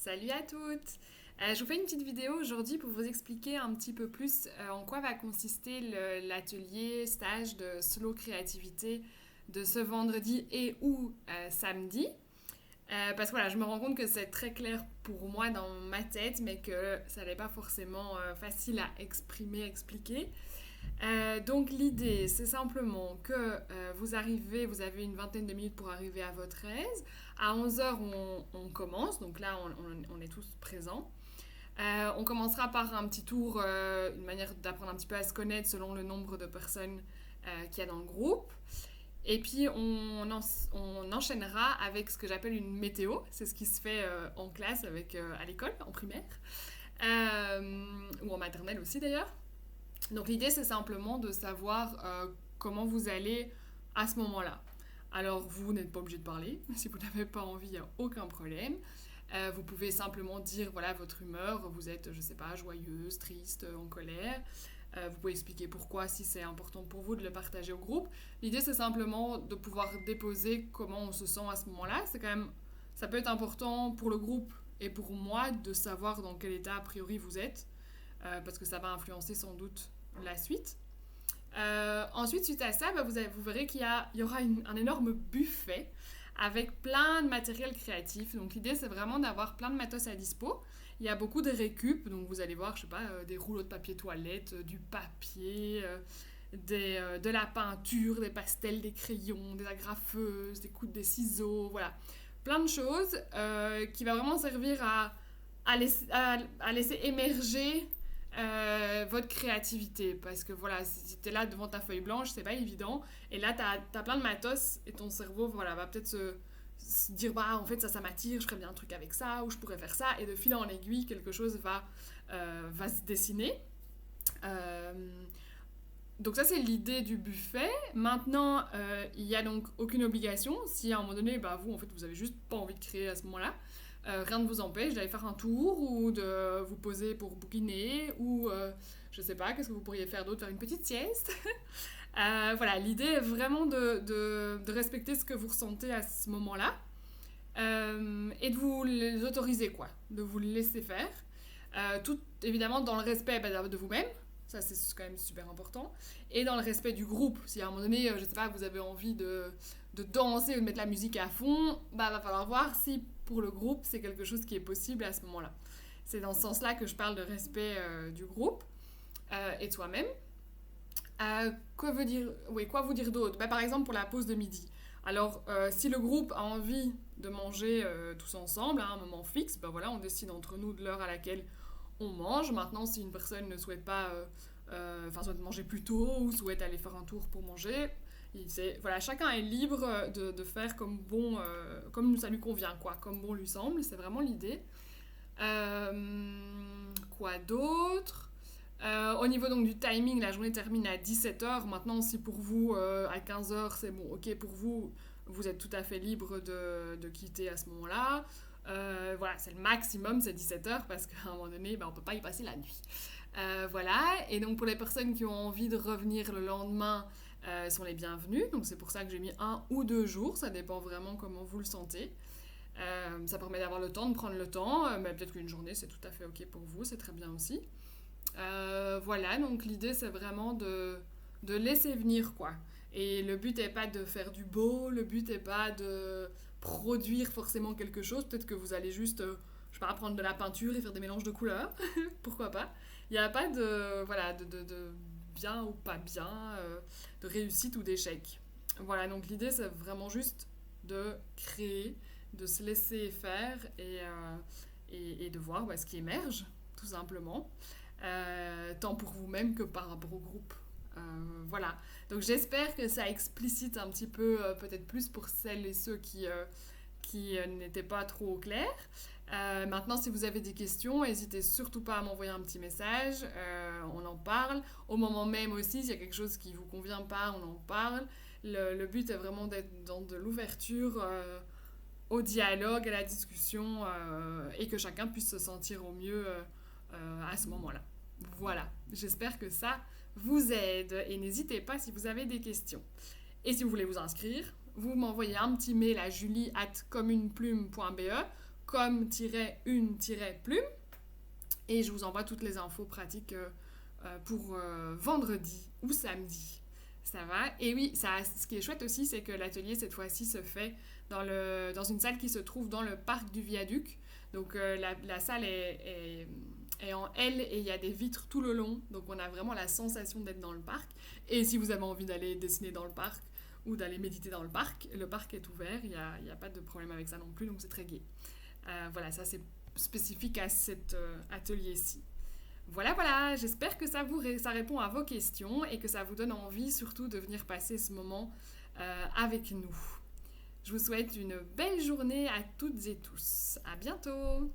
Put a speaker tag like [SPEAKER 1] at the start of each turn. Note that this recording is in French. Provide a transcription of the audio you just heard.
[SPEAKER 1] Salut à toutes. Je vous fais une petite vidéo aujourd'hui pour vous expliquer un petit peu plus en quoi va consister l'atelier stage de slow créativité de ce vendredi et ou samedi. Parce que voilà, je me rends compte que c'est très clair pour moi dans ma tête, mais que ça n'est pas forcément facile à exprimer, expliquer. Donc l'idée, c'est simplement que vous arrivez, vous avez une vingtaine de minutes pour arriver à votre aise. À 11 heures, on commence, donc là, on est tous présents. On commencera par un petit tour, une manière d'apprendre un petit peu à se connaître selon le nombre de personnes qu'il y a dans le groupe. Et puis, on enchaînera avec ce que j'appelle une météo. C'est ce qui se fait en classe, à l'école, en primaire, ou en maternelle aussi d'ailleurs. Donc l'idée, c'est simplement de savoir comment vous allez à ce moment-là. Alors, vous n'êtes pas obligé de parler. Si vous n'avez pas envie, il n'y a aucun problème. Vous pouvez simplement dire, voilà, votre humeur. Vous êtes, je ne sais pas, joyeuse, triste, en colère. Vous pouvez expliquer pourquoi, si c'est important pour vous, de le partager au groupe. L'idée, c'est simplement de pouvoir déposer comment on se sent à ce moment-là. C'est quand même, ça peut être important pour le groupe et pour moi de savoir dans quel état, a priori, vous êtes. Parce que ça va influencer sans doute la suite. Ensuite, suite à ça, vous verrez qu'il y aura un énorme buffet avec plein de matériel créatif. Donc l'idée, c'est vraiment d'avoir plein de matos à dispo. Il y a beaucoup de récup, donc vous allez voir, je sais pas, des rouleaux de papier toilette, du papier, de la peinture, des pastels, des crayons, des agrafeuses, des ciseaux, voilà. Plein de choses qui va vraiment servir à laisser émerger votre créativité. Parce que voilà, si tu es là devant ta feuille blanche, c'est pas évident. Et là, tu as plein de matos et ton cerveau voilà, va peut-être se dire bah en fait ça m'attire, je ferais bien un truc avec ça, ou je pourrais faire ça. Et de fil en aiguille, quelque chose va se dessiner. Euh, donc ça c'est l'idée du buffet. Maintenant, il n'y a donc aucune obligation. Si à un moment donné, bah, vous en fait vous avez juste pas envie de créer à ce moment-là, rien ne vous empêche d'aller faire un tour ou de vous poser pour bouquiner ou je sais pas, qu'est-ce que vous pourriez faire d'autre, faire une petite sieste. Voilà, l'idée est vraiment de respecter ce que vous ressentez à ce moment-là et de vous les autoriser quoi, de vous le laisser faire. Tout évidemment dans le respect de vous-même, ça c'est quand même super important, et dans le respect du groupe. Si à un moment donné, je sais pas, vous avez envie de danser ou de mettre la musique à fond, bah va falloir voir si pour le groupe c'est quelque chose qui est possible à ce moment-là. C'est dans ce sens-là que je parle de respect du groupe et de soi-même. Quoi vous dire d'autre? Bah, par exemple pour la pause de midi. Alors, si le groupe a envie de manger tous ensemble à un moment fixe, bah voilà, on décide entre nous de l'heure à laquelle on mange. Maintenant, si une personne ne souhaite pas, souhaite manger plus tôt ou souhaite aller faire un tour pour manger, voilà, chacun est libre de faire comme ça lui convient, quoi, comme bon lui semble. C'est vraiment l'idée. Quoi d'autre? Au niveau donc du timing, la journée termine à 17 heures. Maintenant, si pour vous, à 15 heures, c'est bon, ok pour vous, vous êtes tout à fait libre de quitter à ce moment-là. Voilà, c'est le maximum, c'est 17 heures, parce qu'à un moment donné, on ne peut pas y passer la nuit. Voilà, et donc pour les personnes qui ont envie de revenir le lendemain, sont les bienvenus. Donc c'est pour ça que j'ai mis 1 ou 2 jours, ça dépend vraiment comment vous le sentez. Ça permet d'avoir le temps, de prendre le temps, mais peut-être qu'une journée c'est tout à fait ok pour vous, c'est très bien aussi. Voilà, donc l'idée c'est vraiment de laisser venir quoi. Et le but n'est pas de faire du beau, le but n'est pas de produire forcément quelque chose. Peut-être que vous allez juste, je sais pas, prendre de la peinture et faire des mélanges de couleurs, pourquoi pas. Il n'y a pas de bien ou pas bien, de réussite ou d'échec. Voilà, donc l'idée c'est vraiment juste de créer, de se laisser faire et de voir ce qui émerge, tout simplement. Tant pour vous-même que par rapport au groupe. Voilà. Donc j'espère que ça explicite un petit peu, peut-être plus pour celles et ceux qui n'étaient pas trop au clair. Maintenant, si vous avez des questions, n'hésitez surtout pas à m'envoyer un petit message. On en parle. Au moment même aussi, s'il y a quelque chose qui ne vous convient pas, on en parle. Le but est vraiment d'être dans de l'ouverture au dialogue, à la discussion et que chacun puisse se sentir au mieux à ce moment-là. Voilà, j'espère que ça vous aide et n'hésitez pas si vous avez des questions. Et si vous voulez vous inscrire, vous m'envoyez un petit mail à julie@communeplume.be comme-une-plume. Et je vous envoie toutes les infos pratiques pour vendredi ou samedi. Ça va. Et oui, ce qui est chouette aussi, c'est que l'atelier, cette fois-ci, se fait dans une salle qui se trouve dans le parc du Viaduc. Donc la salle est en L et il y a des vitres tout le long. Donc on a vraiment la sensation d'être dans le parc. Et si vous avez envie d'aller dessiner dans le parc ou d'aller méditer dans le parc est ouvert. Il n'y a pas de problème avec ça non plus, donc c'est très gai. Voilà, ça c'est spécifique à cet atelier-ci. Voilà, j'espère que ça répond à vos questions et que ça vous donne envie surtout de venir passer ce moment avec nous. Je vous souhaite une belle journée à toutes et tous. À bientôt!